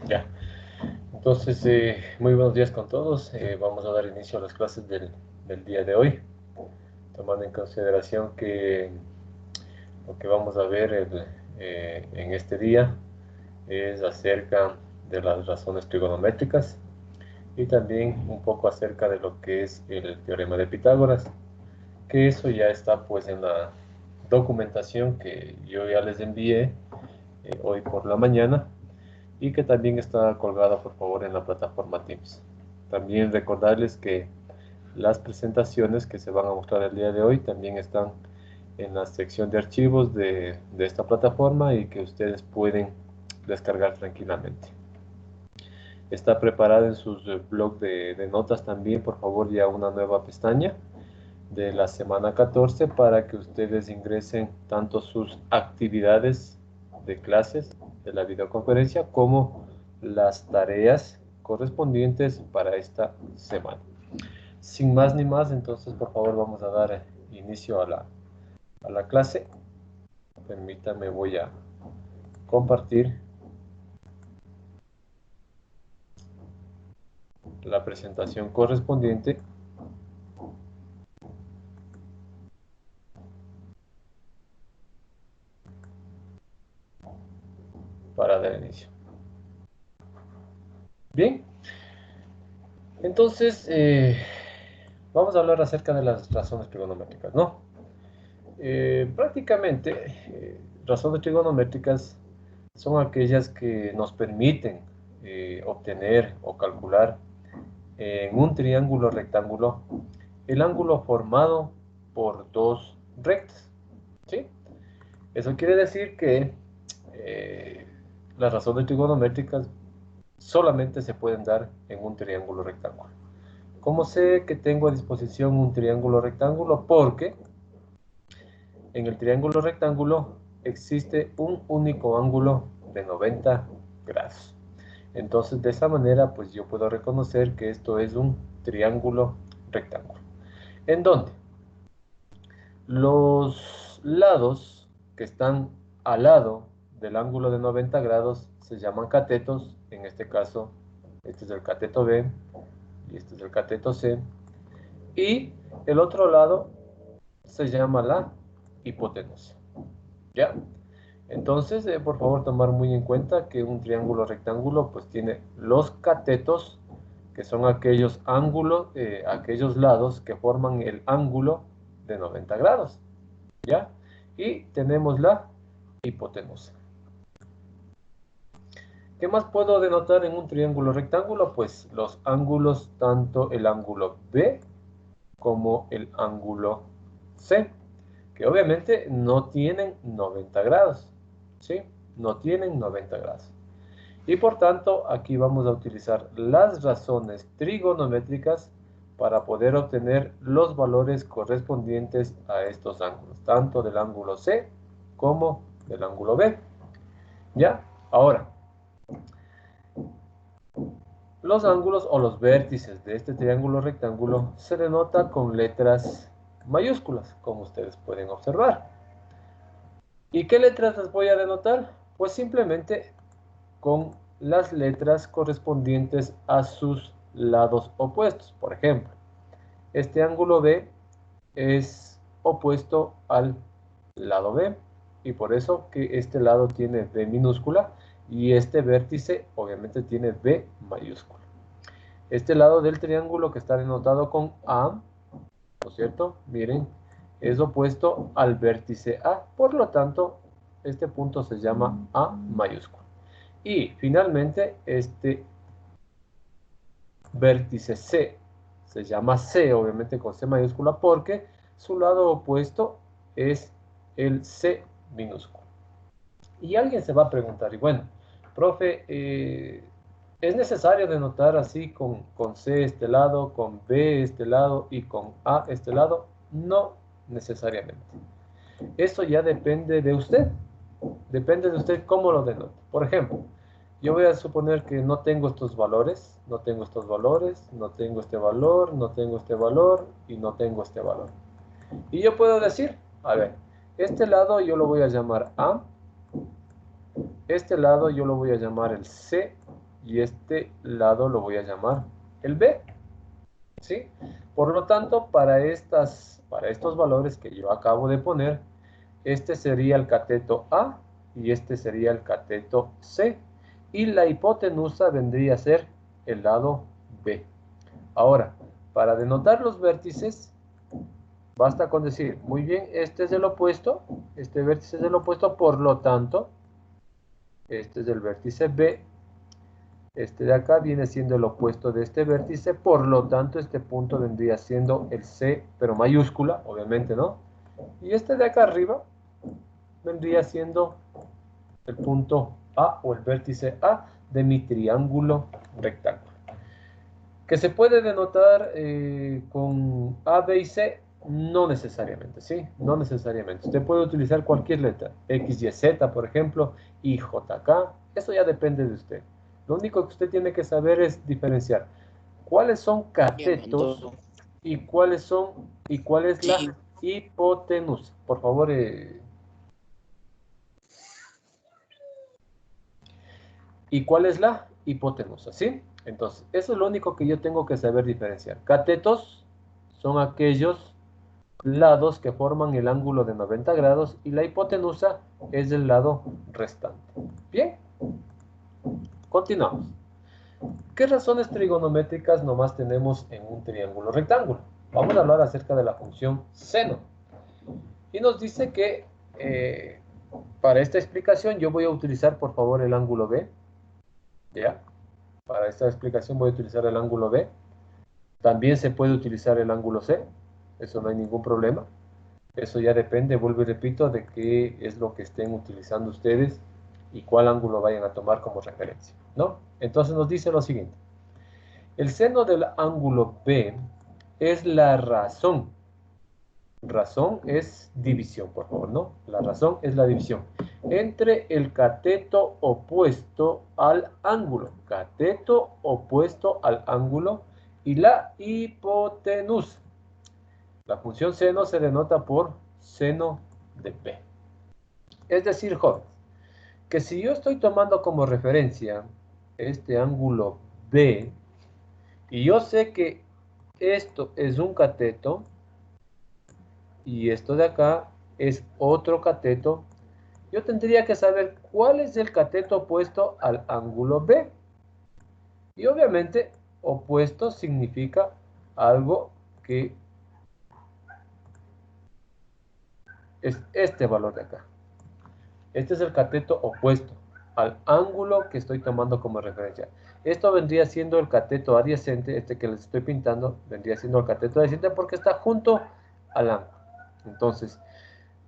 Ya, entonces, muy buenos días con todos. Vamos a dar inicio a las clases del día de hoy, tomando en consideración que lo que vamos a ver en este día es acerca de las razones trigonométricas y también un poco acerca de lo que es el teorema de Pitágoras, que eso ya está pues en la documentación que yo ya les envié hoy por la mañana y que también está colgada por favor en la plataforma Teams. También recordarles que las presentaciones que se van a mostrar el día de hoy también están en la sección de archivos de esta plataforma y que ustedes pueden descargar tranquilamente. Está preparada en sus blog de notas también, por favor, ya una nueva pestaña de la semana 14 para que ustedes ingresen tanto sus actividades de clases de la videoconferencia como las tareas correspondientes para esta semana. Sin más ni más, entonces por favor vamos a dar inicio a la clase. Permítanme, voy a compartir la presentación correspondiente para dar inicio. Bien, entonces vamos a hablar acerca de las razones trigonométricas, ¿no? Prácticamente, razones trigonométricas son aquellas que nos permiten obtener o calcular en un triángulo rectángulo el ángulo formado por dos rectas, ¿sí? Eso quiere decir que eh, las razones trigonométricas solamente se pueden dar en un triángulo rectángulo. ¿Cómo sé que tengo a disposición un triángulo rectángulo? Porque en el triángulo rectángulo existe un único ángulo de 90 grados. Entonces, de esa manera, pues yo puedo reconocer que esto es un triángulo rectángulo. ¿En dónde? Los lados que están al lado del ángulo de 90 grados se llaman catetos. En este caso, este es el cateto B y este es el cateto C. Y el otro lado se llama la hipotenusa. ¿Ya? Entonces, por favor, tomar muy en cuenta que un triángulo rectángulo pues tiene los catetos, que son aquellos ángulos, aquellos lados que forman el ángulo de 90 grados, ¿ya? Y tenemos la hipotenusa. ¿Qué más puedo denotar en un triángulo rectángulo? Pues los ángulos, tanto el ángulo B como el ángulo C, que obviamente no tienen 90 grados, ¿sí? No tienen 90 grados. Y por tanto, aquí vamos a utilizar las razones trigonométricas para poder obtener los valores correspondientes a estos ángulos, tanto del ángulo C como del ángulo B. ¿Ya? Ahora, los ángulos o los vértices de este triángulo rectángulo se denota con letras mayúsculas, como ustedes pueden observar. ¿Y qué letras las voy a denotar? Pues simplemente con las letras correspondientes a sus lados opuestos. Por ejemplo, este ángulo B es opuesto al lado B y por eso que este lado tiene B minúscula y este vértice obviamente tiene B mayúscula. Este lado del triángulo que está denotado con A, ¿no es cierto? Miren, es opuesto al vértice A, por lo tanto, este punto se llama A mayúscula. Y finalmente, este vértice C se llama C, obviamente con C mayúscula, porque su lado opuesto es el C minúsculo. Y alguien se va a preguntar, y bueno, profe, ¿es necesario denotar así con C este lado, con B este lado y con A este lado? No necesariamente. Eso ya depende de usted. Depende de usted cómo lo denote. Por ejemplo, yo voy a suponer que no tengo estos valores, no tengo estos valores, no tengo este valor, no tengo este valor y no tengo este valor. Y yo puedo decir, a ver, este lado yo lo voy a llamar A, este lado yo lo voy a llamar el C y este lado lo voy a llamar el B, ¿sí? Por lo tanto, para estos valores que yo acabo de poner, este sería el cateto A y este sería el cateto C. Y la hipotenusa vendría a ser el lado B. Ahora, para denotar los vértices, basta con decir, muy bien, este es el opuesto, este vértice es el opuesto, por lo tanto, este es el vértice B, este de acá viene siendo el opuesto de este vértice, por lo tanto, este punto vendría siendo el C, pero mayúscula, obviamente, ¿no? Y este de acá arriba vendría siendo el punto A o el vértice A de mi triángulo rectángulo. ¿Que se puede denotar con A, B y C? No necesariamente, ¿sí? No necesariamente. Usted puede utilizar cualquier letra, X, Y, Z, por ejemplo, y J, K. Eso ya depende de usted. Lo único que usted tiene que saber es diferenciar cuáles son Bien, catetos entonces, y cuál es la sí, hipotenusa. Por favor, ¿y cuál es la hipotenusa? ¿Sí? Entonces, eso es lo único que yo tengo que saber diferenciar. Catetos son aquellos lados que forman el ángulo de 90 grados y la hipotenusa es el lado restante. Bien, continuamos. ¿Qué razones trigonométricas nomás tenemos en un triángulo rectángulo? Vamos a hablar acerca de la función seno. Y nos dice que para esta explicación yo voy a utilizar por favor el ángulo B. ¿Ya? Para esta explicación voy a utilizar el ángulo B. También se puede utilizar el ángulo C. Eso no hay ningún problema. Eso ya depende, vuelvo y repito, de qué es lo que estén utilizando ustedes y cuál ángulo vayan a tomar como referencia, ¿no? Entonces nos dice lo siguiente. El seno del ángulo B es la razón. Razón es división, por favor, ¿no? La razón es la división entre el cateto opuesto al ángulo. Cateto opuesto al ángulo y la hipotenusa. La función seno se denota por seno de B. Es decir, jóvenes, que si yo estoy tomando como referencia este ángulo B y yo sé que esto es un cateto y esto de acá es otro cateto, yo tendría que saber cuál es el cateto opuesto al ángulo B. Y obviamente opuesto significa algo que es este valor de acá. Este es el cateto opuesto al ángulo que estoy tomando como referencia. Esto vendría siendo el cateto adyacente, este que les estoy pintando, vendría siendo el cateto adyacente porque está junto al ángulo. Entonces,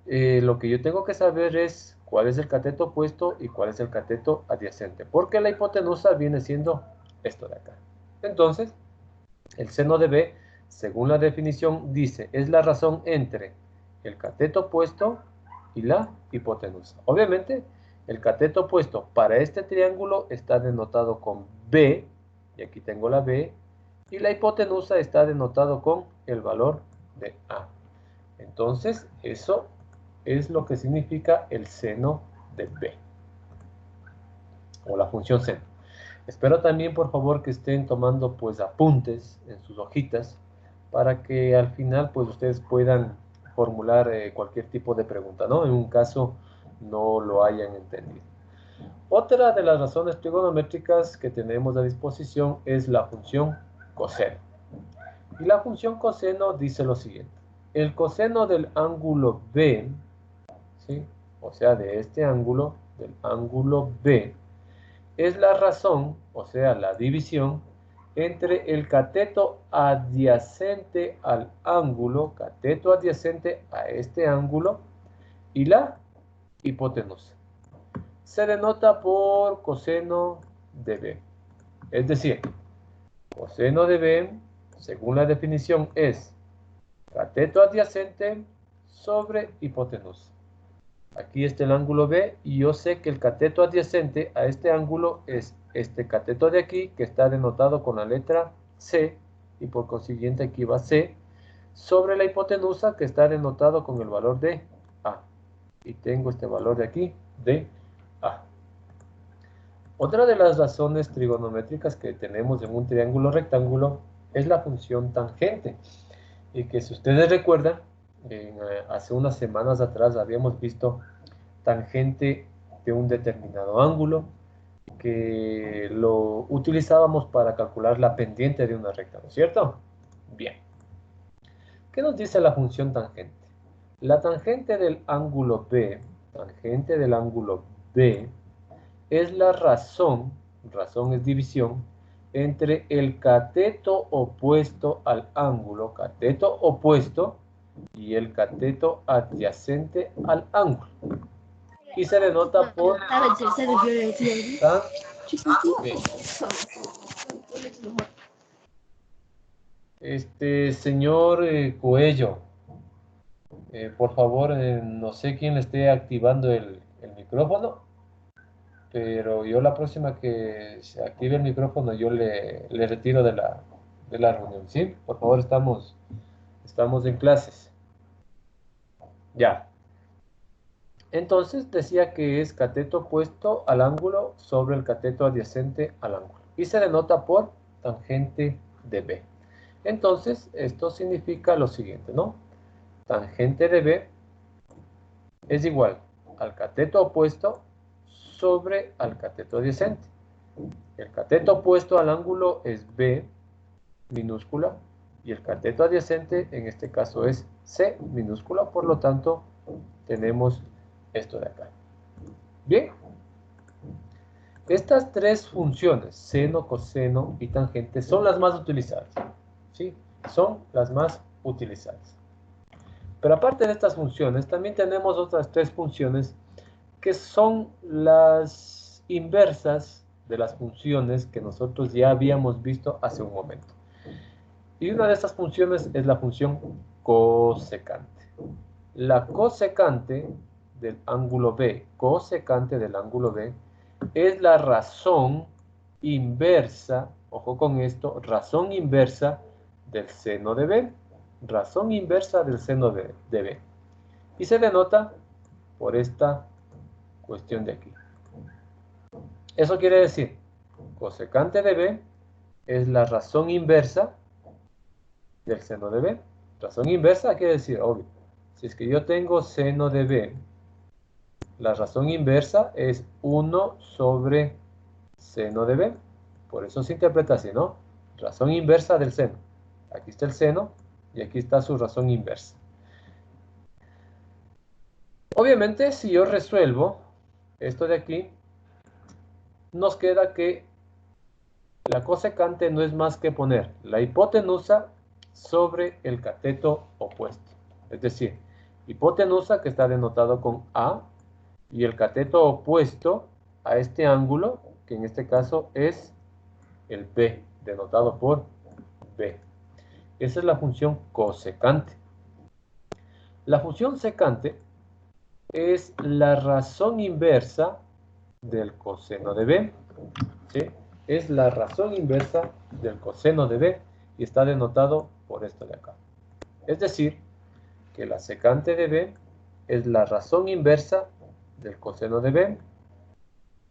lo que yo tengo que saber es cuál es el cateto opuesto y cuál es el cateto adyacente, porque la hipotenusa viene siendo esto de acá. Entonces, el seno de B, según la definición, dice, es la razón entre el cateto opuesto y la hipotenusa. Obviamente, el cateto opuesto para este triángulo está denotado con B, y aquí tengo la B, y la hipotenusa está denotado con el valor de A. Entonces, eso es lo que significa el seno de B, o la función seno. Espero también, por favor, que estén tomando pues apuntes en sus hojitas para que al final pues ustedes puedan formular cualquier tipo de pregunta, ¿no? En un caso no lo hayan entendido. Otra de las razones trigonométricas que tenemos a disposición es la función coseno. Y la función coseno dice lo siguiente. El coseno del ángulo B, ¿sí? O sea, de este ángulo, del ángulo B, es la razón, o sea, la división, entre el cateto adyacente al ángulo, cateto adyacente a este ángulo, y la hipotenusa. Se denota por coseno de B. Es decir, coseno de B, según la definición, es cateto adyacente sobre hipotenusa. Aquí está el ángulo B y yo sé que el cateto adyacente a este ángulo es este cateto de aquí que está denotado con la letra C y por consiguiente aquí va C sobre la hipotenusa que está denotado con el valor de A. Y tengo este valor de aquí de A. Otra de las razones trigonométricas que tenemos en un triángulo rectángulo es la función tangente. Y que si ustedes recuerdan, hace unas semanas atrás habíamos visto tangente de un determinado ángulo que lo utilizábamos para calcular la pendiente de una recta, ¿no es cierto? Bien. ¿Qué nos dice la función tangente? La tangente del ángulo B, es la razón es división, entre el cateto opuesto al ángulo, cateto opuesto, y el cateto adyacente al ángulo. Y se denota por señor Coello, por favor, no sé quién le esté activando el micrófono, pero yo la próxima que se active el micrófono yo le retiro de la reunión, ¿sí? Por favor, estamos en clases. Ya. Entonces decía que es cateto opuesto al ángulo sobre el cateto adyacente al ángulo. Y se denota por tangente de B. Entonces, esto significa lo siguiente, ¿no? Tangente de B es igual al cateto opuesto sobre al cateto adyacente. El cateto opuesto al ángulo es B minúscula y el cateto adyacente en este caso es C minúscula, por lo tanto tenemos esto de acá. Bien, estas tres funciones, seno, coseno y tangente, son las más utilizadas. ¿Sí? Son las más utilizadas. Pero aparte de estas funciones, también tenemos otras tres funciones que son las inversas de las funciones que nosotros ya habíamos visto hace un momento. Y una de estas funciones es la función cosecante. La cosecante del ángulo B, es la razón inversa, ojo con esto, razón inversa del seno de B. Razón inversa del seno de B. Y se denota por esta cuestión de aquí. Eso quiere decir, cosecante de B es la razón inversa del seno de B. Razón inversa quiere decir, obvio, si es que yo tengo seno de B, la razón inversa es 1 sobre seno de B. Por eso se interpreta así, ¿no? Razón inversa del seno. Aquí está el seno y aquí está su razón inversa. Obviamente, si yo resuelvo esto de aquí, nos queda que la cosecante no es más que poner la hipotenusa sobre el cateto opuesto. Es decir, hipotenusa que está denotado con A y el cateto opuesto a este ángulo, que en este caso es el B, denotado por B. Esa es la función cosecante. La función secante es la razón inversa del coseno de B. ¿Sí? Es la razón inversa del coseno de B y está denotado por esto de acá. Es decir, que la secante de B es la razón inversa del coseno de B.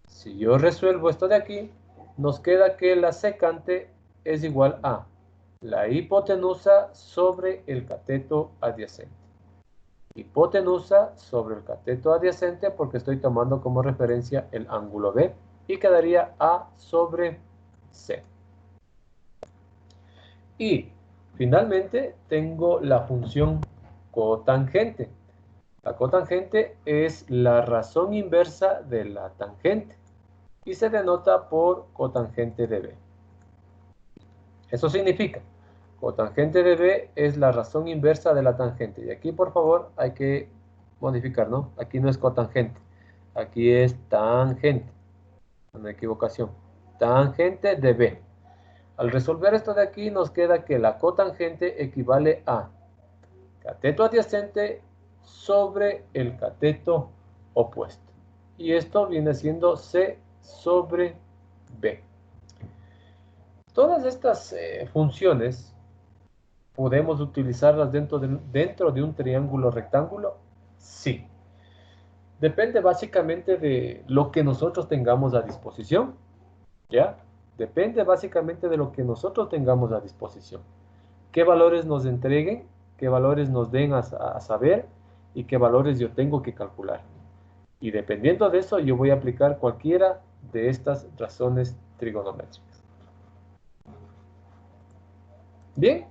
Si yo resuelvo esto de aquí, nos queda que la secante es igual a la hipotenusa sobre el cateto adyacente. Hipotenusa sobre el cateto adyacente porque estoy tomando como referencia el ángulo B y quedaría A sobre C. Y finalmente tengo la función cotangente. La cotangente es la razón inversa de la tangente y se denota por cotangente de B. Eso significa, cotangente de B es la razón inversa de la tangente. Y aquí, por favor, hay que modificar, ¿no? Aquí no es cotangente, aquí es tangente. Una equivocación. Tangente de B. Al resolver esto de aquí, nos queda que la cotangente equivale a cateto adyacente sobre el cateto opuesto. Y esto viene siendo C sobre B. Todas estas funciones podemos utilizarlas dentro de un triángulo rectángulo. Sí. Depende básicamente de lo que nosotros tengamos a disposición, ¿ya? Depende básicamente de lo que nosotros tengamos a disposición. Qué valores nos entreguen, qué valores nos den a saber y qué valores yo tengo que calcular. Y dependiendo de eso, yo voy a aplicar cualquiera de estas razones trigonométricas. Bien,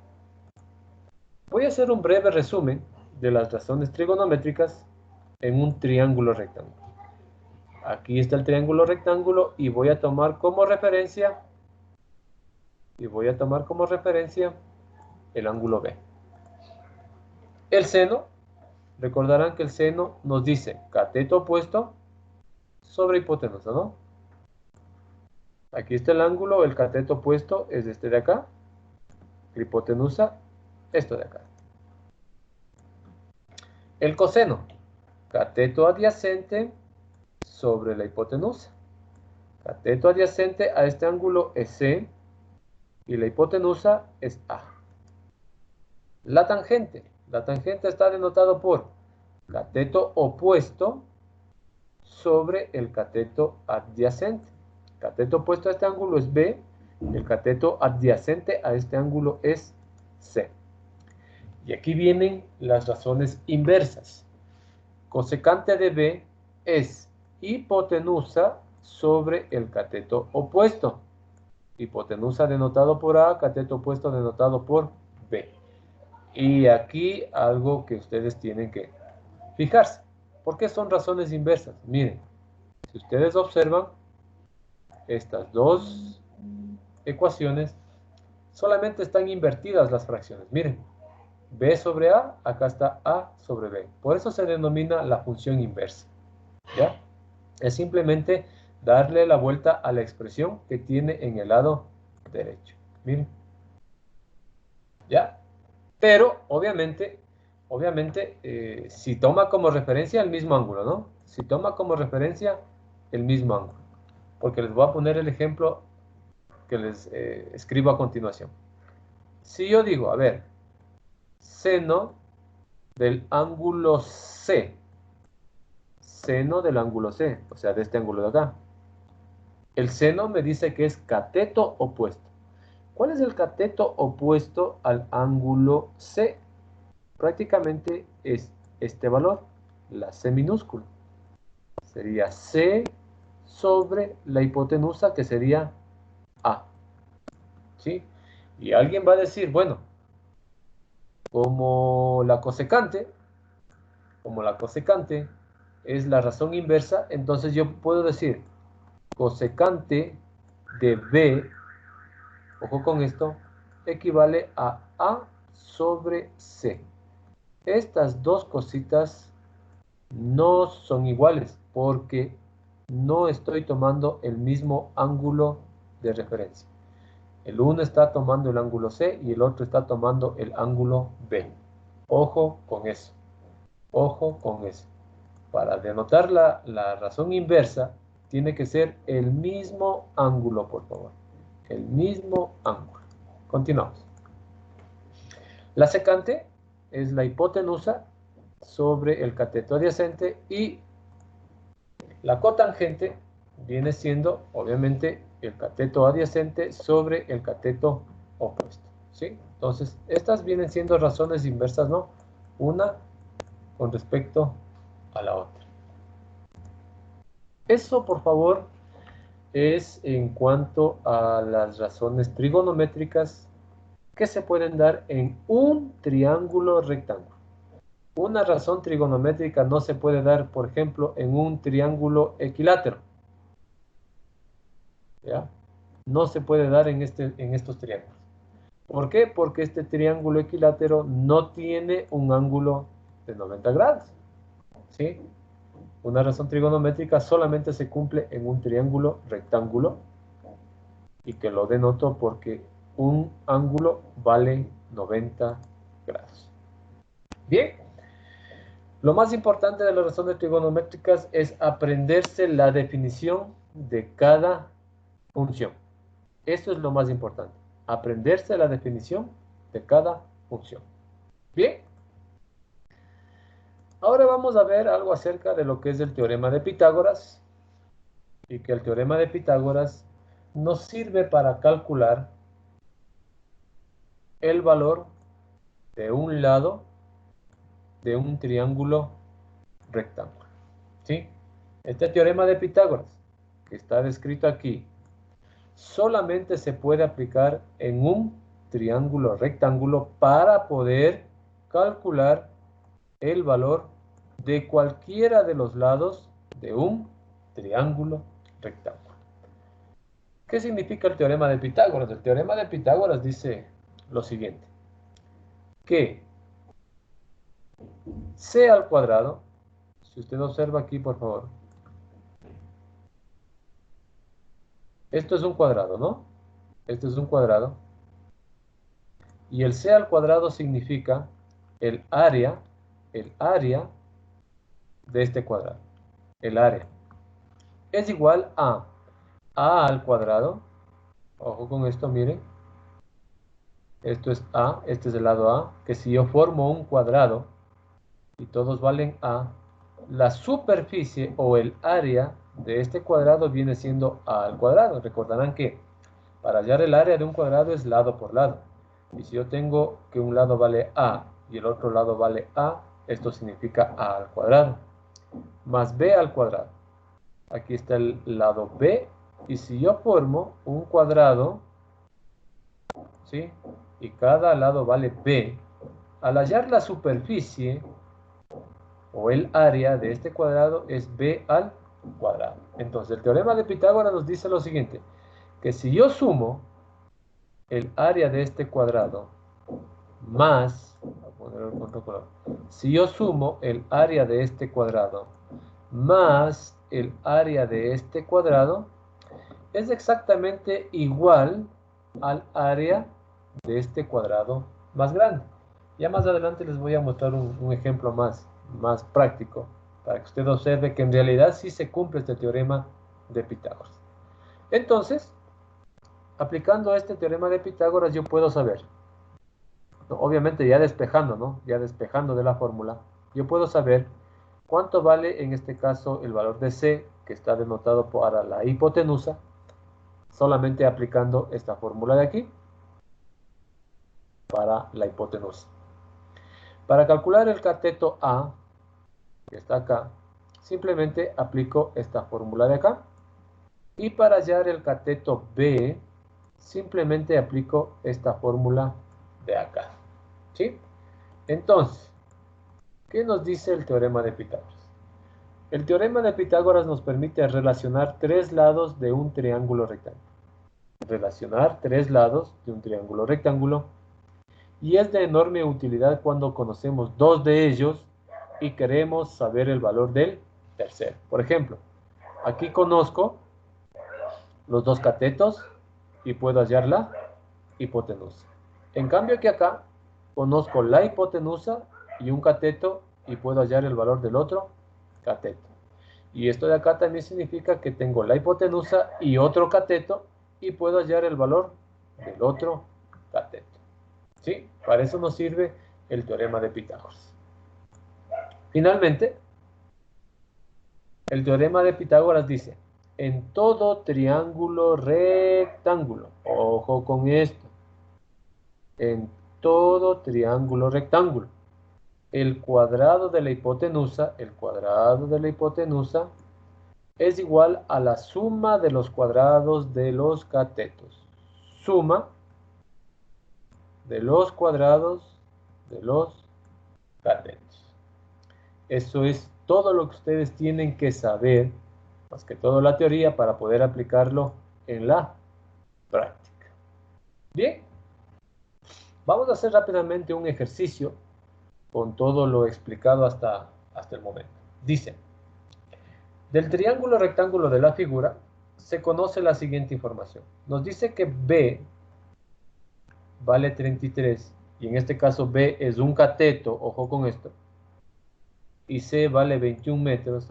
voy a hacer un breve resumen de las razones trigonométricas en un triángulo rectángulo. Aquí está el triángulo rectángulo y voy a tomar como referencia el ángulo B. El seno, recordarán que el seno nos dice cateto opuesto sobre hipotenusa, ¿no? Aquí está el ángulo, el cateto opuesto es este de acá, la hipotenusa, esto de acá. El coseno, cateto adyacente sobre la hipotenusa. Cateto adyacente a este ángulo es C y la hipotenusa es A. La tangente está denotado por cateto opuesto sobre el cateto adyacente. Cateto opuesto a este ángulo es B, el cateto adyacente a este ángulo es C. Y aquí vienen las razones inversas. Cosecante de B es hipotenusa sobre el cateto opuesto. Hipotenusa denotado por A, cateto opuesto denotado por B. Y aquí algo que ustedes tienen que fijarse. ¿Por qué son razones inversas? Miren, si ustedes observan estas dos ecuaciones, solamente están invertidas las fracciones. Miren, B sobre A, acá está A sobre B. Por eso se denomina la función inversa. ¿Ya? Es simplemente darle la vuelta a la expresión que tiene en el lado derecho. Miren. ¿Ya? Pero, obviamente, si toma como referencia el mismo ángulo, ¿no? Si toma como referencia el mismo ángulo. Porque les voy a poner el ejemplo que les escribo a continuación. Si yo digo, a ver, seno del ángulo C, o sea, de este ángulo de acá. El seno me dice que es cateto opuesto. ¿Cuál es el cateto opuesto al ángulo C? Prácticamente es este valor, la C minúscula. Sería C sobre la hipotenusa, que sería A. ¿Sí? Y alguien va a decir, bueno, como la cosecante es la razón inversa, entonces yo puedo decir cosecante de B, ojo con esto, equivale a A sobre C. Estas dos cositas no son iguales porque no estoy tomando el mismo ángulo de referencia. El uno está tomando el ángulo C y el otro está tomando el ángulo B. Ojo con eso. Ojo con eso. Para denotar la razón inversa, tiene que ser el mismo ángulo, por favor. El mismo ángulo. Continuamos. La secante es la hipotenusa sobre el cateto adyacente y la cotangente viene siendo, obviamente, el cateto adyacente sobre el cateto opuesto. ¿Sí? Entonces, estas vienen siendo razones inversas, ¿no? Una con respecto a la otra. Eso, por favor, es en cuanto a las razones trigonométricas que se pueden dar en un triángulo rectángulo. Una razón trigonométrica no se puede dar, por ejemplo, en un triángulo equilátero. ¿Ya? No se puede dar en estos triángulos. ¿Por qué? Porque este triángulo equilátero no tiene un ángulo de 90 grados. ¿Sí? Una razón trigonométrica solamente se cumple en un triángulo rectángulo y que lo denoto porque un ángulo vale 90 grados. Bien, lo más importante de las razones trigonométricas es aprenderse la definición de cada función. Esto es lo más importante, aprenderse la definición de cada función. Bien, Ahora vamos a ver algo acerca de lo que es el teorema de Pitágoras, y que el teorema de Pitágoras nos sirve para calcular el valor de un lado de un triángulo rectángulo. ¿Sí? Este teorema de Pitágoras, que está descrito aquí, solamente se puede aplicar en un triángulo rectángulo para poder calcular el valor de cualquiera de los lados de un triángulo rectángulo. ¿Qué significa el teorema de Pitágoras? El teorema de Pitágoras dice lo siguiente, que c al cuadrado, si usted observa aquí por favor, esto es un cuadrado, ¿no? Esto es un cuadrado, y el c al cuadrado significa el área de este cuadrado, el área, es igual a al cuadrado, ojo con esto, miren, esto es a, este es el lado a, que si yo formo un cuadrado y todos valen a, la superficie o el área de este cuadrado viene siendo a al cuadrado. Recordarán que para hallar el área de un cuadrado es lado por lado. Y si yo tengo que un lado vale a y el otro lado vale a, esto significa a al cuadrado, más b al cuadrado. Aquí está el lado b, y si yo formo un cuadrado, ¿sí? Y cada lado vale b, al hallar la superficie o el área de este cuadrado es b al cuadrado. Entonces el teorema de Pitágoras nos dice lo siguiente, que si yo sumo el área de este cuadrado más, voy a poner el otro color, si yo sumo el área de este cuadrado más el área de este cuadrado, es exactamente igual al área de este cuadrado más grande. Ya más adelante les voy a mostrar un ejemplo más práctico para que usted observe que en realidad sí se cumple este teorema de Pitágoras. Entonces, aplicando este teorema de Pitágoras yo puedo saber, ¿no? Obviamente ya despejando, ¿no? Ya despejando de la fórmula, yo puedo saber cuánto vale en este caso el valor de C, que está denotado para la hipotenusa, solamente aplicando esta fórmula de aquí para la hipotenusa. Para calcular el cateto A, que está acá, simplemente aplico esta fórmula de acá. Y para hallar el cateto B, simplemente aplico esta fórmula de acá. ¿Sí? Entonces, ¿qué nos dice el teorema de Pitágoras? El teorema de Pitágoras nos permite relacionar tres lados de un triángulo rectángulo. Relacionar tres lados de un triángulo rectángulo, y es de enorme utilidad cuando conocemos dos de ellos y queremos saber el valor del tercero. Por ejemplo, aquí conozco los dos catetos y puedo hallar la hipotenusa. En cambio que acá conozco la hipotenusa y un cateto y puedo hallar el valor del otro cateto. Y esto de acá también significa que tengo la hipotenusa y otro cateto y puedo hallar el valor del otro cateto. ¿Sí? Para eso nos sirve el teorema de Pitágoras. Finalmente, el teorema de Pitágoras dice, en todo triángulo rectángulo, ojo con esto, en todo triángulo rectángulo, el cuadrado de la hipotenusa es igual a la suma de los cuadrados de los catetos. Suma de los cuadrados de los catetos. Eso es todo lo que ustedes tienen que saber, más que todo la teoría, para poder aplicarlo en la práctica. Bien, vamos a hacer rápidamente un ejercicio con todo lo explicado hasta el momento. Dice, del triángulo rectángulo de la figura se conoce la siguiente información. Nos dice que B vale 33, y en este caso B es un cateto, ojo con esto, y C vale 21 metros,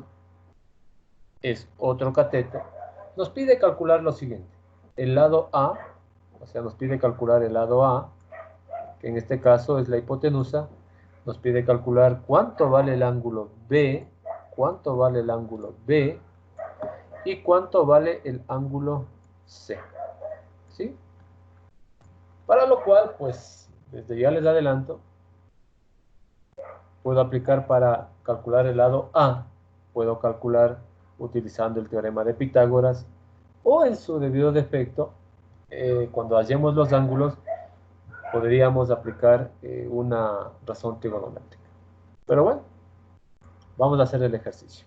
es otro cateto. Nos pide calcular lo siguiente. El lado A, o sea, nos pide calcular el lado A, que en este caso es la hipotenusa, nos pide calcular cuánto vale el ángulo B, cuánto vale el ángulo B y cuánto vale el ángulo C. ¿Sí? Para lo cual, pues, desde ya les adelanto, puedo aplicar para calcular el lado A, puedo calcular utilizando el teorema de Pitágoras, o en su debido defecto, cuando hallemos los ángulos, podríamos aplicar una razón trigonométrica. Pero bueno, vamos a hacer el ejercicio.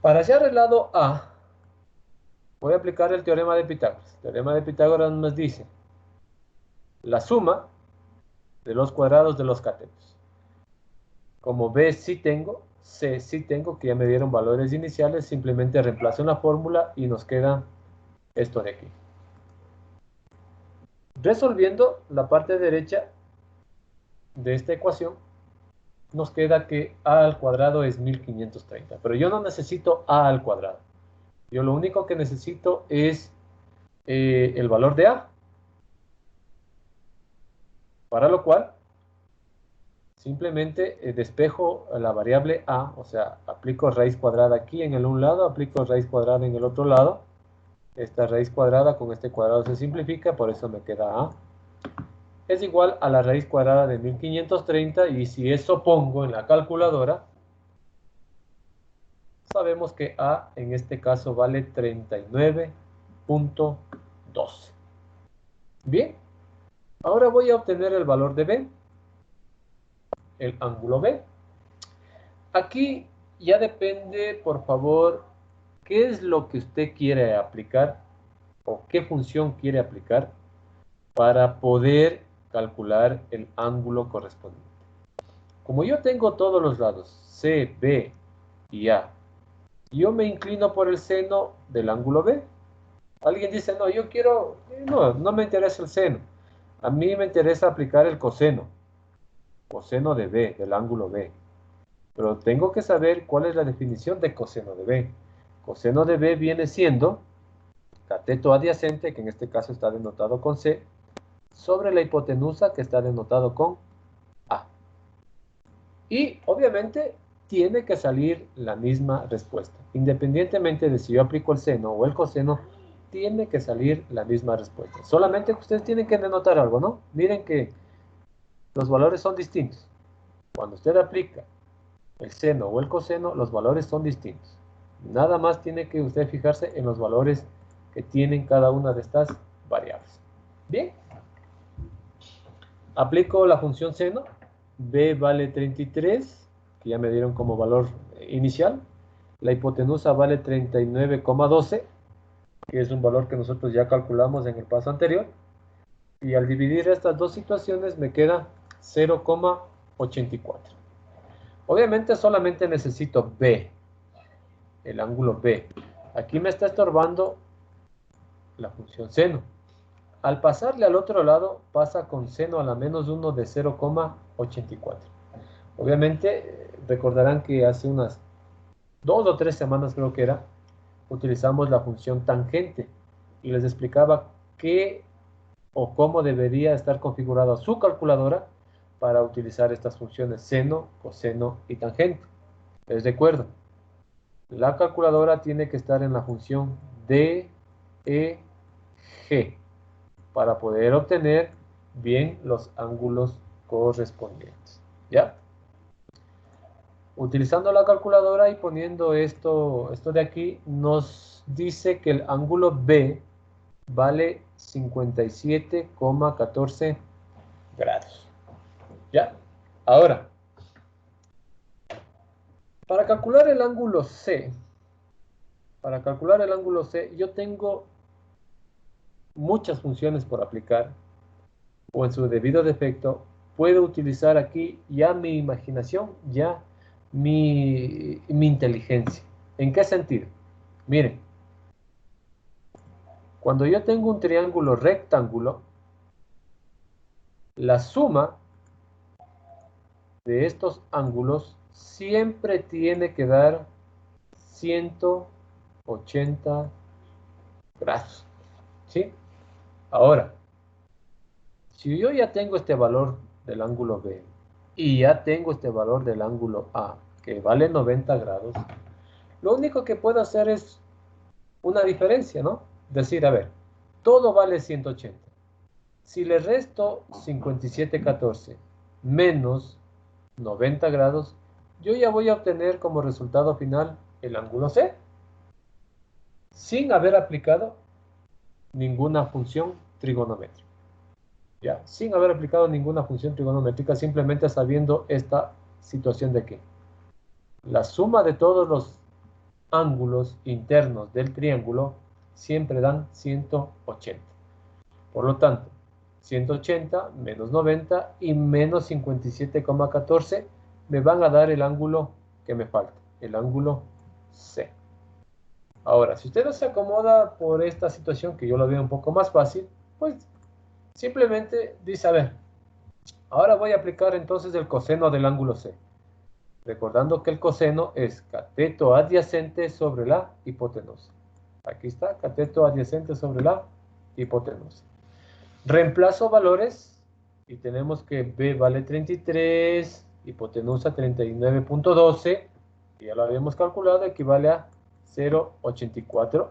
Para hallar el lado A, voy a aplicar el teorema de Pitágoras. El teorema de Pitágoras nos dice la suma de los cuadrados de los catetos. Como B sí tengo, C sí tengo, que ya me dieron valores iniciales, simplemente reemplazo en la fórmula y nos queda esto de aquí. Resolviendo la parte derecha de esta ecuación, nos queda que A al cuadrado es 1530, pero yo no necesito A al cuadrado. Yo lo único que necesito es el valor de A, para lo cual simplemente despejo la variable A, o sea, aplico raíz cuadrada aquí en el un lado, aplico raíz cuadrada en el otro lado. Esta raíz cuadrada con este cuadrado se simplifica, por eso me queda A. Es igual a la raíz cuadrada de 1530 y si eso pongo en la calculadora, sabemos que A en este caso vale 39.12. Bien, ahora voy a obtener el valor de B, el ángulo B. Aquí ya depende, por favor, qué es lo que usted quiere aplicar o qué función quiere aplicar para poder calcular el ángulo correspondiente. Como yo tengo todos los lados, C, B y A, yo me inclino por el seno del ángulo B. Alguien dice, no, yo quiero, no me interesa el seno. A mí me interesa aplicar el coseno de B, del ángulo B. Pero tengo que saber cuál es la definición de coseno de B. Coseno de B viene siendo cateto adyacente, que en este caso está denotado con C, sobre la hipotenusa, que está denotado con A. Y obviamente tiene que salir la misma respuesta. Independientemente de si yo aplico el seno o el coseno, tiene que salir la misma respuesta. Solamente que ustedes tienen que denotar algo, ¿no? Miren que los valores son distintos. Cuando usted aplica el seno o el coseno, los valores son distintos. Nada más tiene que usted fijarse en los valores que tienen cada una de estas variables. Bien. Aplico la función seno. B vale 33, que ya me dieron como valor inicial. La hipotenusa vale 39,12, que es un valor que nosotros ya calculamos en el paso anterior. Y al dividir estas dos situaciones me queda 0,84. Obviamente solamente necesito B, el ángulo B. Aquí me está estorbando la función seno. Al pasarle al otro lado, pasa con seno a la menos 1 de 0,84. Obviamente, recordarán que hace unas 2 o 3 semanas creo que era, utilizamos la función tangente y les explicaba qué o cómo debería estar configurada su calculadora para utilizar estas funciones seno, coseno y tangente. Les recuerdo, la calculadora tiene que estar en la función DEG para poder obtener bien los ángulos correspondientes. ¿Ya? Utilizando la calculadora y poniendo esto de aquí, nos dice que el ángulo B vale 57,14 grados. ¿Ya? Ahora, para calcular el ángulo C, yo tengo muchas funciones por aplicar, o en su debido defecto, puedo utilizar aquí ya mi imaginación, ya mi inteligencia. ¿En qué sentido? Miren, cuando yo tengo un triángulo rectángulo, la suma de estos ángulos siempre tiene que dar 180 grados. ¿Sí? Ahora, Si yo ya tengo este valor del ángulo B y ya tengo este valor del ángulo A, que vale 90 grados, lo único que puedo hacer es una diferencia, ¿no? Decir, a ver, todo vale 180. Si le resto 57,14 menos 90 grados, yo ya voy a obtener como resultado final el ángulo C, sin haber aplicado ninguna función trigonométrica. ¿Ya? Sin haber aplicado ninguna función trigonométrica, simplemente sabiendo esta situación de que la suma de todos los ángulos internos del triángulo siempre dan 180. Por lo tanto, 180 menos 90 y menos 57,14 me van a dar el ángulo que me falta, el ángulo C. Ahora, si usted no se acomoda por esta situación, que yo lo veo un poco más fácil, pues simplemente dice, a ver, ahora voy a aplicar entonces el coseno del ángulo C. Recordando que el coseno es cateto adyacente sobre la hipotenusa. Aquí está, cateto adyacente sobre la hipotenusa. Reemplazo valores y tenemos que B vale 33, hipotenusa 39,12, que ya lo habíamos calculado, equivale a 0,84.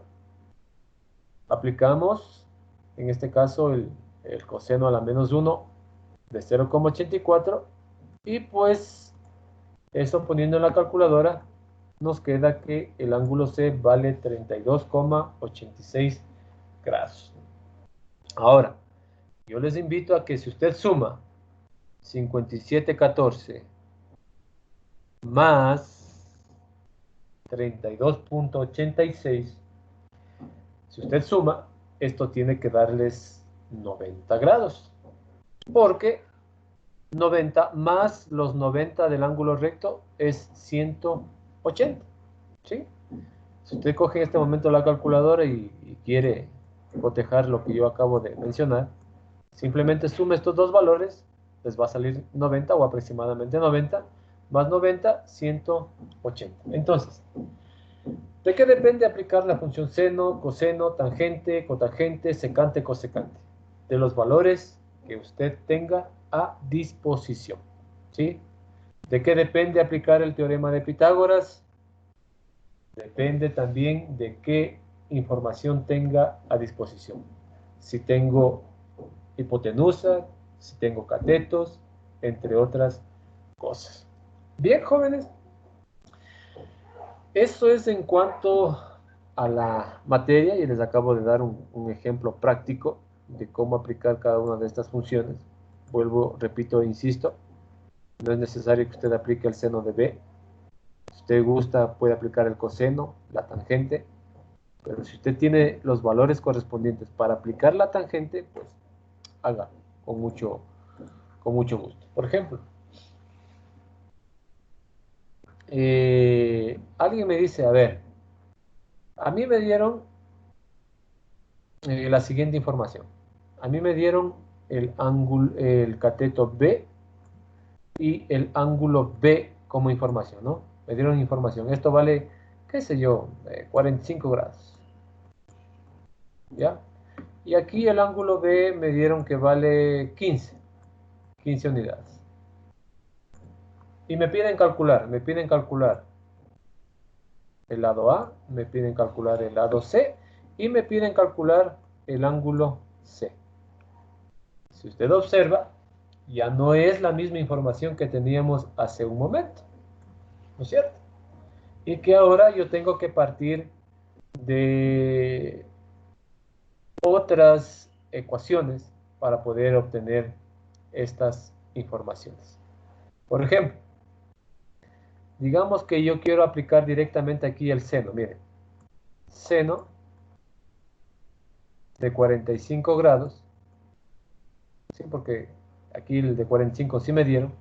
Aplicamos, en este caso, el coseno a la menos 1 de 0,84 y pues eso poniendo en la calculadora nos queda que el ángulo C vale 32,86 grados. Ahora, yo les invito a que si usted suma 57,14 más 32,86, si usted suma, esto tiene que darles 90 grados, porque 90 más los 90 del ángulo recto es 180, ¿sí? Si usted coge en este momento la calculadora y quiere cotejar lo que yo acabo de mencionar, simplemente sume estos dos valores, les va a salir 90 o aproximadamente 90, más 90, 180. Entonces, ¿de qué depende aplicar la función seno, coseno, tangente, cotangente, secante, cosecante? De los valores que usted tenga a disposición, ¿sí? ¿De qué depende aplicar el teorema de Pitágoras? Depende también de qué información tenga a disposición. Si tengo hipotenusa, si tengo catetos, entre otras cosas. Bien, jóvenes, eso es en cuanto a la materia y les acabo de dar un ejemplo práctico de cómo aplicar cada una de estas funciones. Vuelvo, repito, insisto, no es necesario que usted aplique el seno de B. Si usted gusta, puede aplicar el coseno, la tangente, pero si usted tiene los valores correspondientes para aplicar la tangente, pues haga con mucho gusto. Por ejemplo, alguien me dice, a ver, a mí me dieron la siguiente información. A mí me dieron el cateto B y el ángulo B como información, ¿no? Me dieron información. Esto vale, qué sé yo, 45 grados. ¿Ya? Y aquí el ángulo B me dieron que vale 15 unidades. Y me piden calcular el lado A, me piden calcular el lado C y me piden calcular el ángulo C. Si usted observa, ya no es la misma información que teníamos hace un momento, ¿no es cierto? Y que ahora yo tengo que partir de otras ecuaciones para poder obtener estas informaciones. Por ejemplo, digamos que yo quiero aplicar directamente aquí el seno. Miren, seno de 45 grados, ¿sí? Porque aquí el de 45 sí me dieron,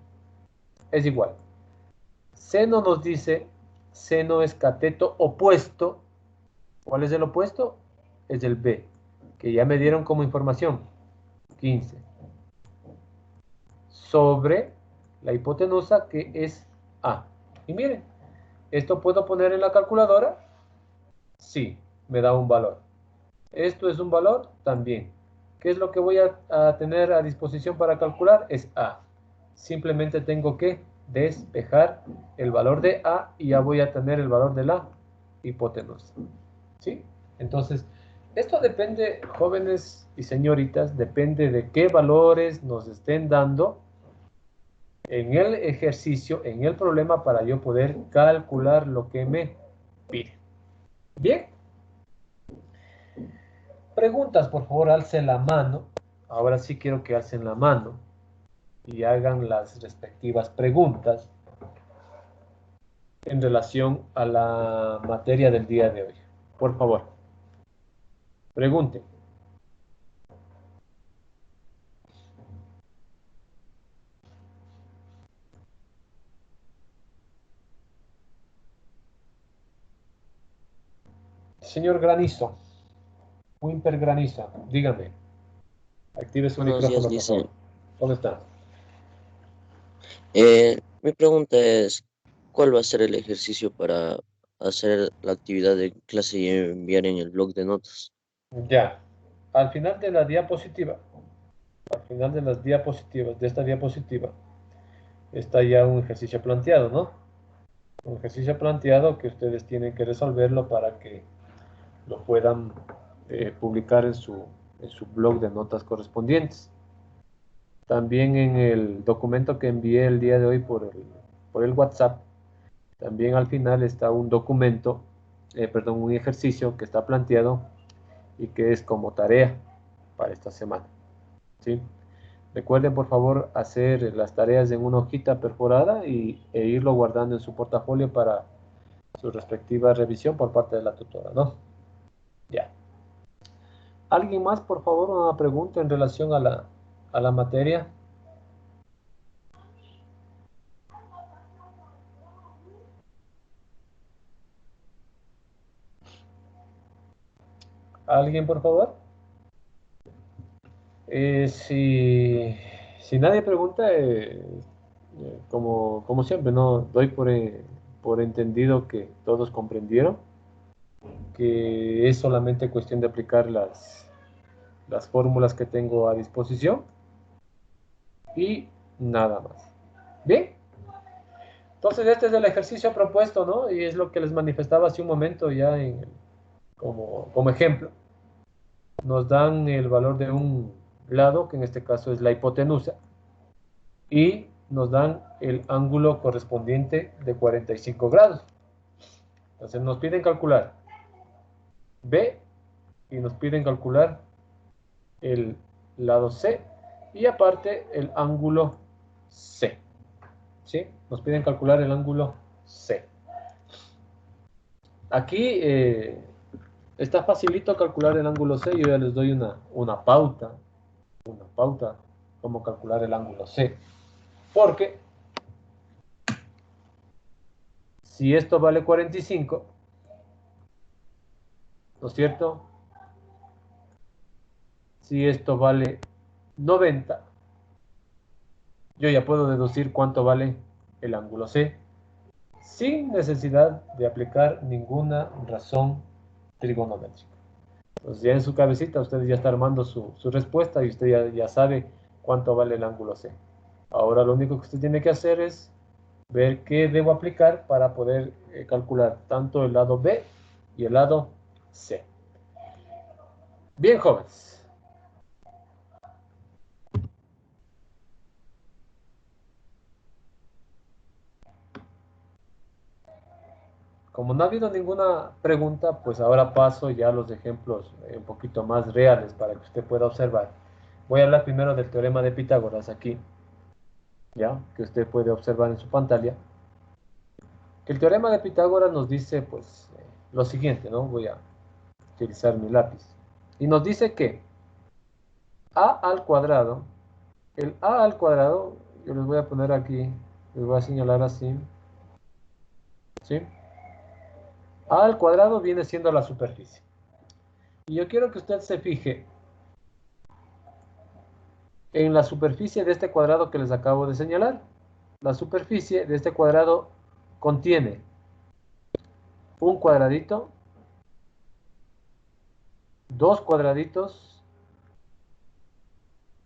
es igual. Seno nos dice, seno es cateto opuesto. ¿Cuál es el opuesto? Es el B, que ya me dieron como información, 15. Sobre la hipotenusa, que es A. Y miren, ¿esto puedo poner en la calculadora? Sí, me da un valor. ¿Esto es un valor? También. ¿Qué es lo que voy a tener a disposición para calcular? Es A. Simplemente tengo que despejar el valor de A y ya voy a tener el valor de la hipotenusa. ¿Sí? Entonces, esto depende, jóvenes y señoritas, depende de qué valores nos estén dando en el ejercicio, en el problema, para yo poder calcular lo que me pide. Bien. Preguntas, por favor, alcen la mano. Ahora sí quiero que alcen la mano y hagan las respectivas preguntas en relación a la materia del día de hoy. Por favor, pregunte. Señor Granizo, Wimper Granizo, dígame. Active su Buenos días, micrófono, por favor. dice. ¿Dónde está? Mi pregunta es, ¿cuál va a ser el ejercicio para hacer la actividad de clase y enviar en el blog de notas? Ya. Al final de la diapositiva, al final de las diapositivas, de esta diapositiva, está ya un ejercicio planteado, ¿no? Un ejercicio planteado que ustedes tienen que resolverlo para que lo puedan publicar en su blog de notas correspondientes. También en el documento que envié el día de hoy por el WhatsApp, también al final está un documento, perdón, un ejercicio que está planteado y que es como tarea para esta semana. ¿Sí? Recuerden, por favor, hacer las tareas en una hojita perforada e irlo guardando en su portafolio para su respectiva revisión por parte de la tutora, ¿no? Ya. ¿Alguien más, por favor, una pregunta en relación a la materia? ¿Alguien, por favor? Si nadie pregunta, como siempre, ¿no? Doy por entendido que todos comprendieron que es solamente cuestión de aplicar las fórmulas que tengo a disposición y nada más. Bien, entonces este es el ejercicio propuesto, ¿no? Y es lo que les manifestaba hace un momento ya como ejemplo. Nos dan el valor de un lado, que en este caso es la hipotenusa, y nos dan el ángulo correspondiente de 45 grados. Entonces nos piden calcular B y nos piden calcular el lado C y aparte el ángulo C. ¿Sí? Nos piden calcular el ángulo C. Aquí está facilito calcular el ángulo C. Yo ya les doy una pauta, cómo calcular el ángulo C. Porque si esto vale 45, ¿no es cierto? Si esto vale 90, yo ya puedo deducir cuánto vale el ángulo C sin necesidad de aplicar ninguna razón trigonométrica. Entonces ya en su cabecita usted ya está armando su respuesta y usted ya sabe cuánto vale el ángulo C. Ahora lo único que usted tiene que hacer es ver qué debo aplicar para poder calcular tanto el lado B y el lado C. Bien, jóvenes. Como no ha habido ninguna pregunta, pues ahora paso ya a los ejemplos un poquito más reales para que usted pueda observar. Voy a hablar primero del teorema de Pitágoras aquí, ya, que usted puede observar en su pantalla. Que el teorema de Pitágoras nos dice, pues, lo siguiente, ¿no? Voy a utilizar mi lápiz. Y nos dice que a al cuadrado, el a al cuadrado, yo les voy a poner aquí, les voy a señalar así, ¿sí? A al cuadrado viene siendo la superficie. Y yo quiero que usted se fije en la superficie de este cuadrado que les acabo de señalar. La superficie de este cuadrado contiene un cuadradito, dos cuadraditos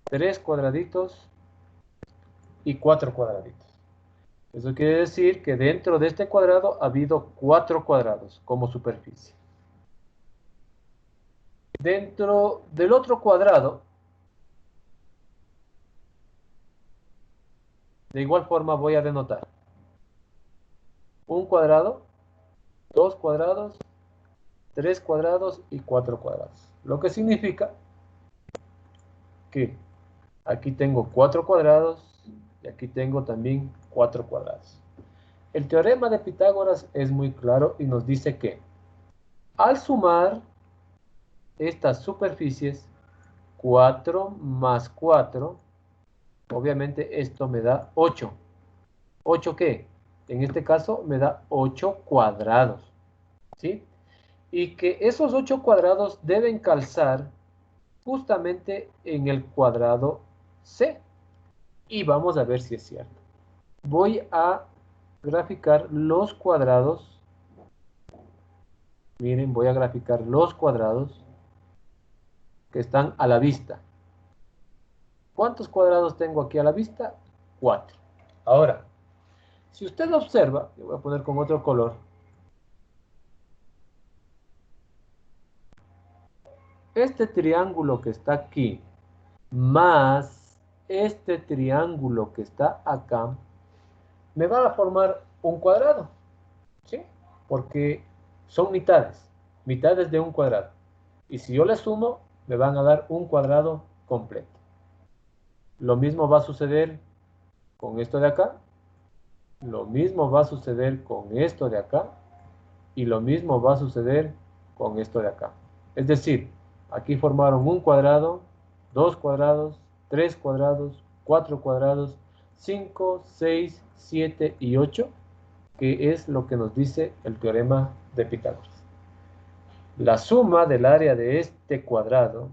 3 cuadraditos y 4 cuadraditos. Eso quiere decir que dentro de este cuadrado ha habido 4 cuadrados como superficie. Dentro del otro cuadrado, de igual forma voy a denotar un cuadrado, 2 cuadrados, 3 cuadrados y 4 cuadrados. Lo que significa que aquí tengo 4 cuadrados y aquí tengo también 4 cuadrados. El teorema de Pitágoras es muy claro y nos dice que al sumar estas superficies, 4 más 4, obviamente esto me da 8. ¿8 qué? En este caso me da 8 cuadrados, ¿sí? Y que esos 8 cuadrados deben calzar justamente en el cuadrado C. Y vamos a ver si es cierto. Voy a graficar los cuadrados. Miren, voy a graficar los cuadrados que están a la vista. ¿Cuántos cuadrados tengo aquí a la vista? 4. Ahora, si usted observa, le voy a poner con otro color. Este triángulo que está aquí, más este triángulo que está acá, me va a formar un cuadrado, ¿sí? Porque son mitades, mitades de un cuadrado. Y si yo le sumo, me van a dar un cuadrado completo. Lo mismo va a suceder con esto de acá, lo mismo va a suceder con esto de acá, y lo mismo va a suceder con esto de acá. Es decir, aquí formaron un cuadrado, 2 cuadrados, 3 cuadrados, 4 cuadrados, 5, 6, 7 y 8, que es lo que nos dice el teorema de Pitágoras. La suma del área de este cuadrado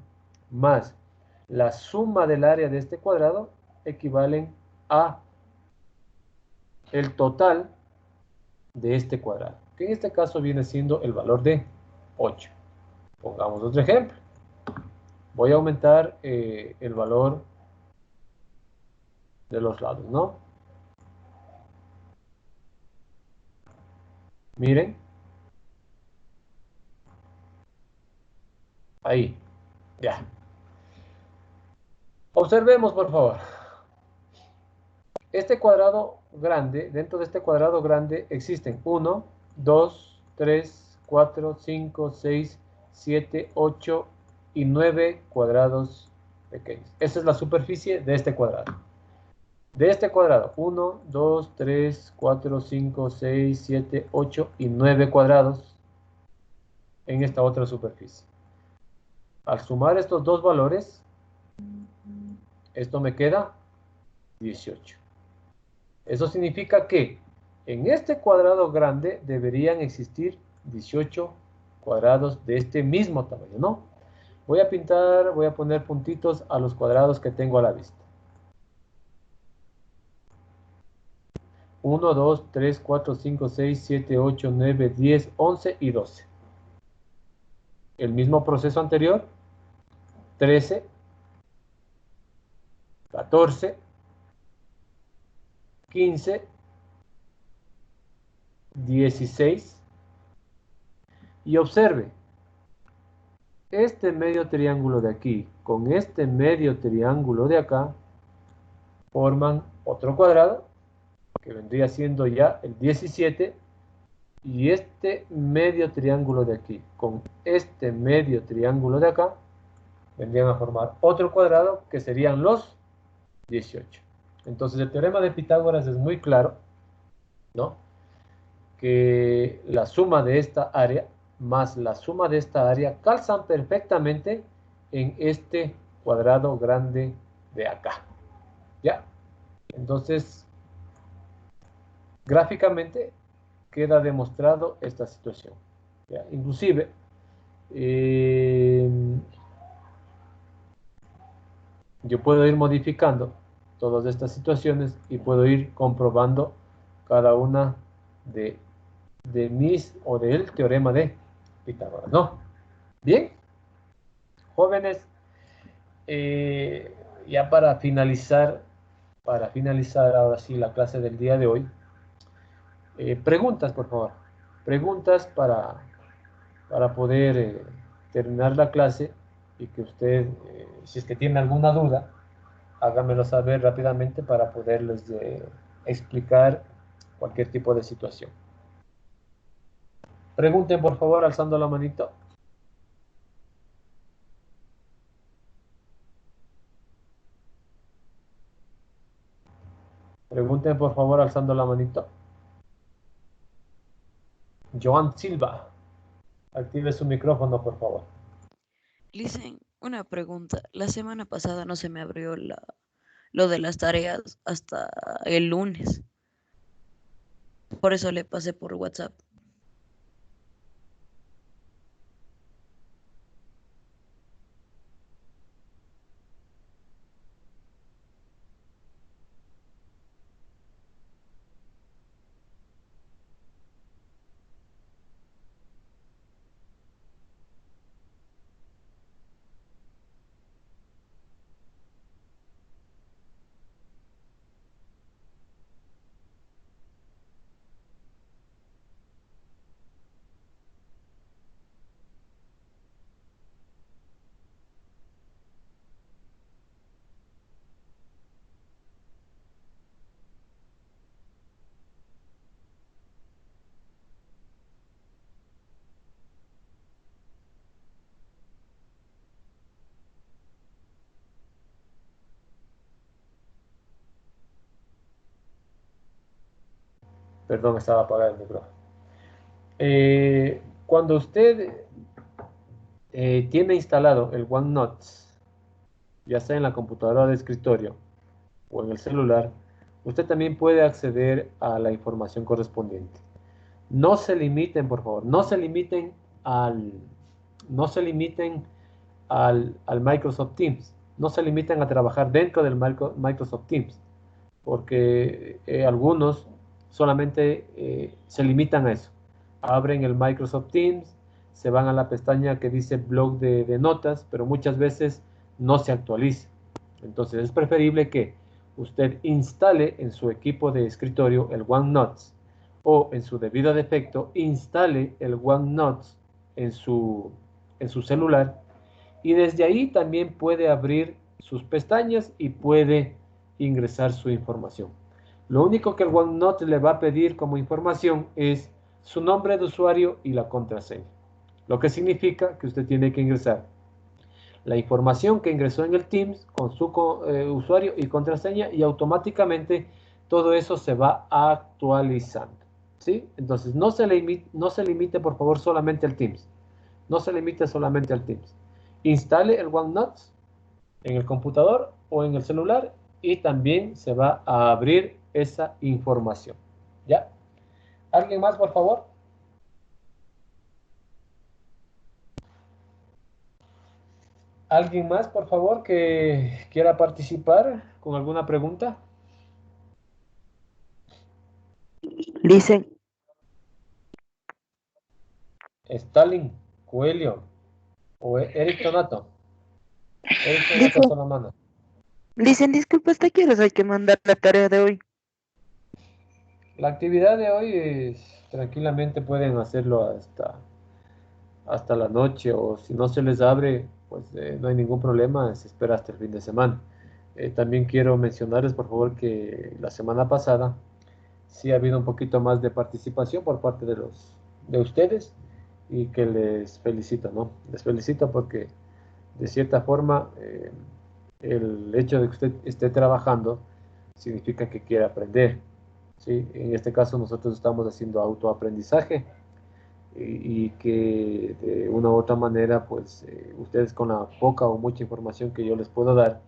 más la suma del área de este cuadrado equivalen a el total de este cuadrado, que en este caso viene siendo el valor de 8. Pongamos otro ejemplo. Voy a aumentar el valor de los lados, ¿no? Miren. Ahí. Ya. Observemos, por favor. Este cuadrado grande, dentro de este cuadrado grande existen 1, 2, 3, 4, 5, 6, 7, 8 y 9 cuadrados pequeños. Esa es la superficie de este cuadrado. De este cuadrado, 1, 2, 3, 4, 5, 6, 7, 8 y 9 cuadrados en esta otra superficie. Al sumar estos dos valores, esto me queda 18. Eso significa que en este cuadrado grande deberían existir 18 cuadrados de este mismo tamaño, ¿no? Voy a pintar, voy a poner puntitos a los cuadrados que tengo a la vista. 1, 2, 3, 4, 5, 6, 7, 8, 9, 10, 11 y 12. El mismo proceso anterior, 13, 14, 15, 16. Y observe, este medio triángulo de aquí con este medio triángulo de acá forman otro cuadrado que vendría siendo ya el 17, y este medio triángulo de aquí con este medio triángulo de acá vendrían a formar otro cuadrado que serían los 18. Entonces el teorema de Pitágoras es muy claro, ¿no? Que la suma de esta área más la suma de esta área calzan perfectamente en este cuadrado grande de acá. ¿Ya? Entonces, gráficamente queda demostrado esta situación. ¿Ya? Inclusive, yo puedo ir modificando todas estas situaciones y puedo ir comprobando cada una de mis o del teorema de Pitágoras, ¿no? Bien, jóvenes, ya para finalizar ahora sí la clase del día de hoy, preguntas, por favor. Preguntas para poder terminar la clase y que usted, si es que tiene alguna duda, hágamelo saber rápidamente para poderles explicar cualquier tipo de situación. Pregunten, por favor, alzando la manito. Pregunten, por favor, alzando la manito. Joan Silva, active su micrófono, por favor. Listen, una pregunta. La semana pasada no se me abrió lo de las tareas hasta el lunes. Por eso le pasé por WhatsApp. Perdón, estaba apagado el micrófono. Cuando usted tiene instalado el OneNote, ya sea en la computadora de escritorio o en el celular, usted también puede acceder a la información correspondiente. No se limiten, por favor, al, no se limiten al Microsoft Teams. No se limiten a trabajar dentro del Microsoft Teams, porque algunos solamente se limitan a eso. Abren el Microsoft Teams, se van a la pestaña que dice blog de notas, pero muchas veces no se actualiza. Entonces es preferible que usted instale en su equipo de escritorio el OneNote o en su debido defecto instale el OneNote en su celular y desde ahí también puede abrir sus pestañas y puede ingresar su información. Lo único que el OneNote le va a pedir como información es su nombre de usuario y la contraseña, lo que significa que usted tiene que ingresar la información que ingresó en el Teams con su usuario y contraseña y automáticamente todo eso se va actualizando. ¿Sí? Entonces no se limite por favor solamente al Teams. No se limite solamente al Teams. Instale el OneNote en el computador o en el celular y también se va a abrir esa información. ¿Ya? ¿Alguien más, por favor? ¿Alguien más, por favor, que quiera participar con alguna pregunta? Listen, Stalin, Coelho o Eric Tonato. Eric Tonato listen, Solomana. disculpa, ¿hasta qué horas hay que mandar la tarea de hoy? La actividad de hoy es, tranquilamente pueden hacerlo hasta la noche o si no se les abre, pues no hay ningún problema, se espera hasta el fin de semana. También quiero mencionarles, por favor, que la semana pasada sí ha habido un poquito más de participación por parte de ustedes y que les felicito, ¿no? Les felicito porque de cierta forma el hecho de que usted esté trabajando significa que quiere aprender, ¿sí? En este caso nosotros estamos haciendo autoaprendizaje y que de una u otra manera, pues ustedes con la poca o mucha información que yo les puedo dar,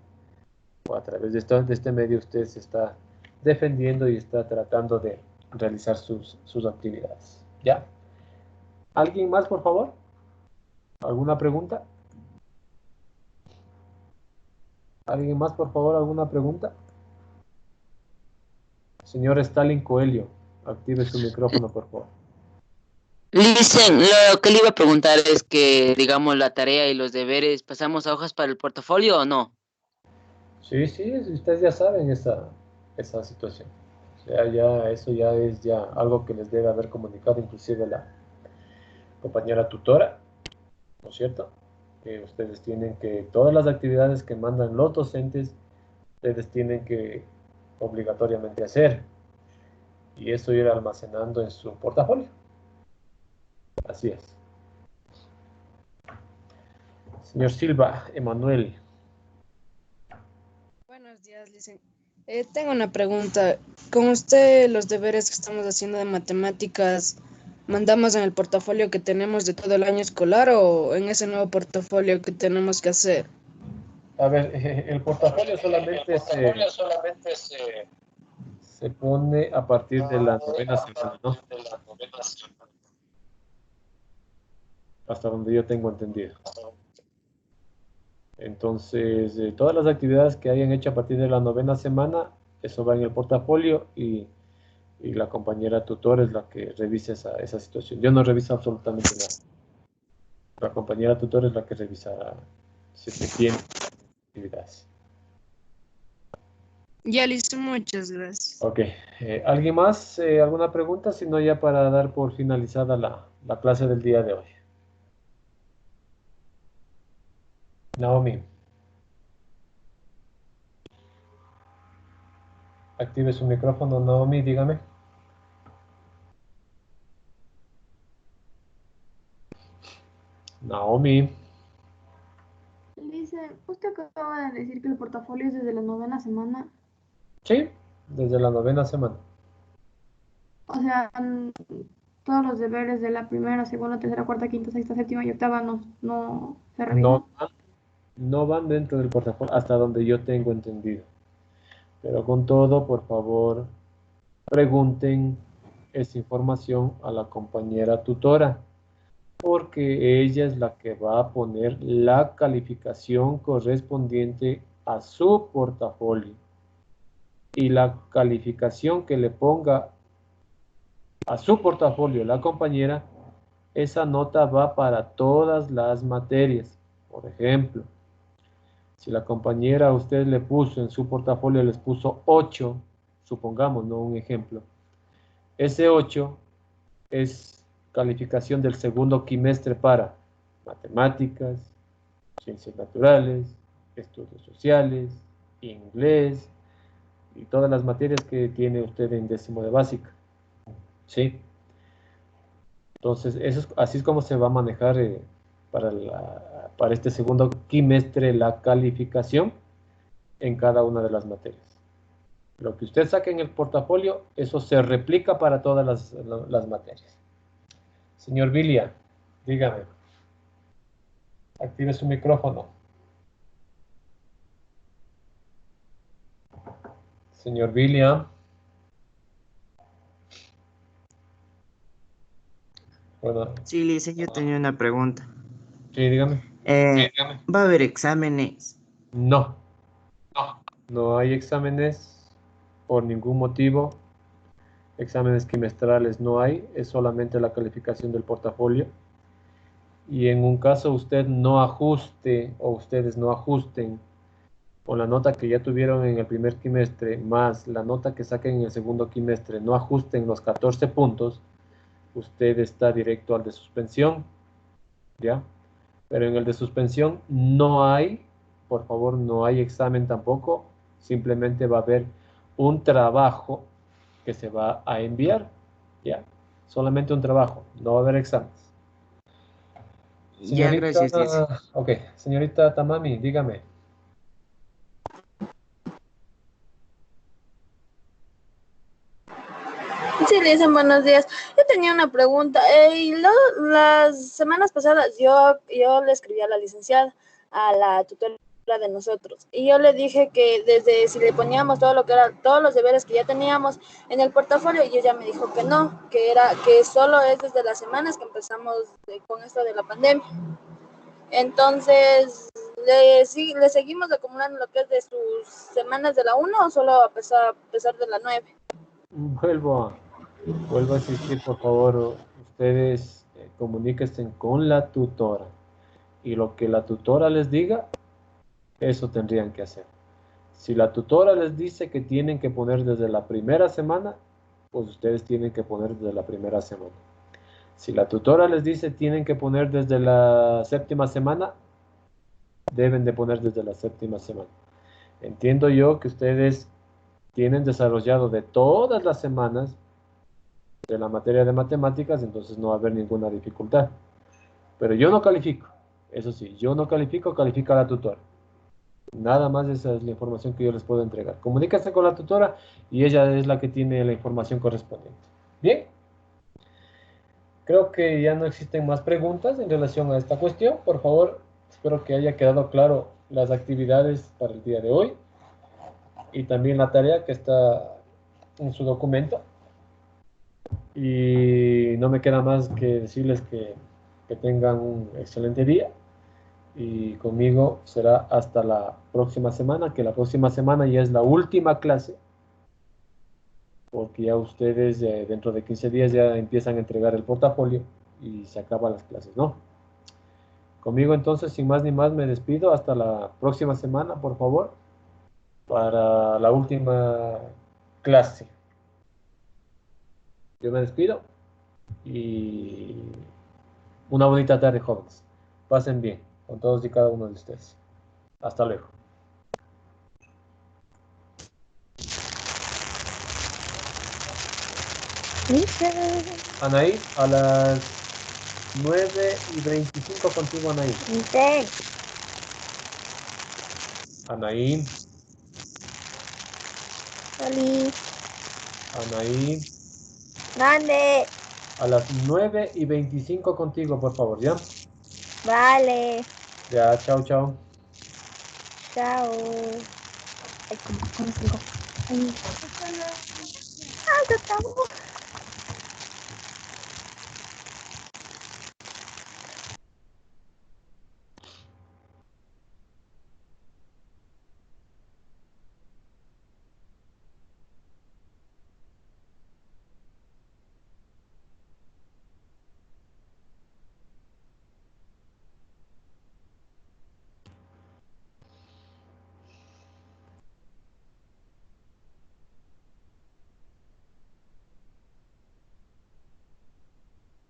o a través de este medio, usted se está defendiendo y está tratando de realizar sus actividades. ¿Ya? ¿Alguien más, por favor? ¿Alguna pregunta? ¿Alguien más, por favor? ¿Alguna pregunta? Señor Stalin Coelho, active su micrófono, por favor. Listen, lo que le iba a preguntar es que, digamos, la tarea y los deberes, ¿pasamos a hojas para el portafolio o no? Sí, sí, ustedes ya saben esa situación. O sea, ya, eso ya es ya algo que les debe haber comunicado inclusive la compañera tutora, ¿no es cierto? Que ustedes tienen que, todas las actividades que mandan los docentes, ustedes tienen que obligatoriamente hacer. Y eso ir almacenando en su portafolio. Así es. Señor Silva, Emanuel. Buenos días, Licen. Tengo una pregunta. Con usted, los deberes que estamos haciendo de matemáticas, ¿mandamos en el portafolio que tenemos de todo el año escolar o en ese nuevo portafolio que tenemos que hacer? A ver, el portafolio se pone a partir de la novena semana, ¿no? Hasta donde yo tengo entendido. Entonces, todas las actividades que hayan hecho a partir de la novena semana, eso va en el portafolio y la compañera tutor es la que revisa esa situación. Yo no reviso absolutamente nada. La compañera tutor es la que revisa si es que tiene actividades. Ya, listo, muchas gracias. Ok, ¿alguien más? ¿Alguna pregunta? Si no, ya para dar por finalizada la clase del día de hoy. Naomi, active su micrófono, Naomi, dígame. Naomi, Dice, usted acaba de decir que el portafolio es desde la novena semana. sí, desde la novena semana. O sea, todos los deberes de la primera, segunda, tercera, cuarta, quinta, sexta, séptima y octava no se revisan. No, no van dentro del portafolio hasta donde yo tengo entendido. Pero con todo, por favor, pregunten esa información a la compañera tutora, porque ella es la que va a poner la calificación correspondiente a su portafolio. Y la calificación que le ponga a su portafolio la compañera, esa nota va para todas las materias. Por ejemplo, si la compañera a usted le puso en su portafolio, les puso 8, supongamos, no un ejemplo, ese 8 es calificación del segundo quimestre para matemáticas, ciencias naturales, estudios sociales, inglés y todas las materias que tiene usted en décimo de básica. ¿Sí? Entonces, así es como se va a manejar para este segundo quimestre la calificación en cada una de las materias. Lo que usted saque en el portafolio, eso se replica para todas las materias. Señor Vilia, dígame, active su micrófono. Señor Vilia. Bueno, Sí, Lice, yo tenía una pregunta. sí, dígame. ¿Va a haber exámenes? No, no hay exámenes por ningún motivo. Exámenes trimestrales no hay, es solamente la calificación del portafolio. Y en un caso usted no ajuste o ustedes no ajusten con la nota que ya tuvieron en el primer quimestre más la nota que saquen en el segundo quimestre, no ajusten los 14 puntos, usted está directo al de suspensión, ¿ya? Pero en el de suspensión no hay, por favor, no hay examen tampoco, simplemente va a haber un trabajo que se va a enviar, ¿ya? Solamente un trabajo, no va a haber exámenes. Ya, Señorita, gracias, Lice. ok, señorita Tamami, dígame. Sí, le dicen buenos días. Yo tenía una pregunta. Las semanas pasadas yo le escribí a la licenciada, a la tutora de nosotros, y yo le dije que desde si le poníamos todo lo que era, todos los deberes que ya teníamos en el portafolio, y ella me dijo que no, que solo es desde las semanas que empezamos con esto de la pandemia. Entonces, ¿le seguimos acumulando lo que es de sus semanas de la 1 o solo a pesar de la 9? Vuelvo a insistir, por favor, ustedes comuníquense con la tutora y lo que la tutora les diga, eso tendrían que hacer. Si la tutora les dice que tienen que poner desde la primera semana, pues ustedes tienen que poner desde la primera semana. Si la tutora les dice tienen que poner desde la séptima semana, deben de poner desde la séptima semana. Entiendo yo que ustedes tienen desarrollado de todas las semanas de la materia de matemáticas, entonces no va a haber ninguna dificultad. Pero yo no califico. Eso sí, yo no califico, califica la tutora. Nada más esa es la información que yo les puedo entregar. Comuníquense con la tutora y ella es la que tiene la información correspondiente. Bien. Creo que ya no existen más preguntas en relación a esta cuestión. Por favor, espero que haya quedado claro las actividades para el día de hoy y también la tarea que está en su documento. Y no me queda más que decirles que tengan un excelente día. Y conmigo será hasta la próxima semana, que la próxima semana ya es la última clase, porque ya ustedes dentro de 15 días ya empiezan a entregar el portafolio y se acaban las clases, ¿no? Conmigo entonces, sin más ni más, me despido hasta la próxima semana, por favor, para la última clase. Yo me despido y una bonita tarde, jóvenes. Pasen bien con todos y cada uno de ustedes. Hasta luego. Anaí, a las 9:25 contigo, Anaí. Anaí. Anaí. Mande. A las 9:25 contigo, por favor, ¿ya? Vale. Ya, chao, chao. Chao. Ay, ¿cómo digo? Ay, se acabó.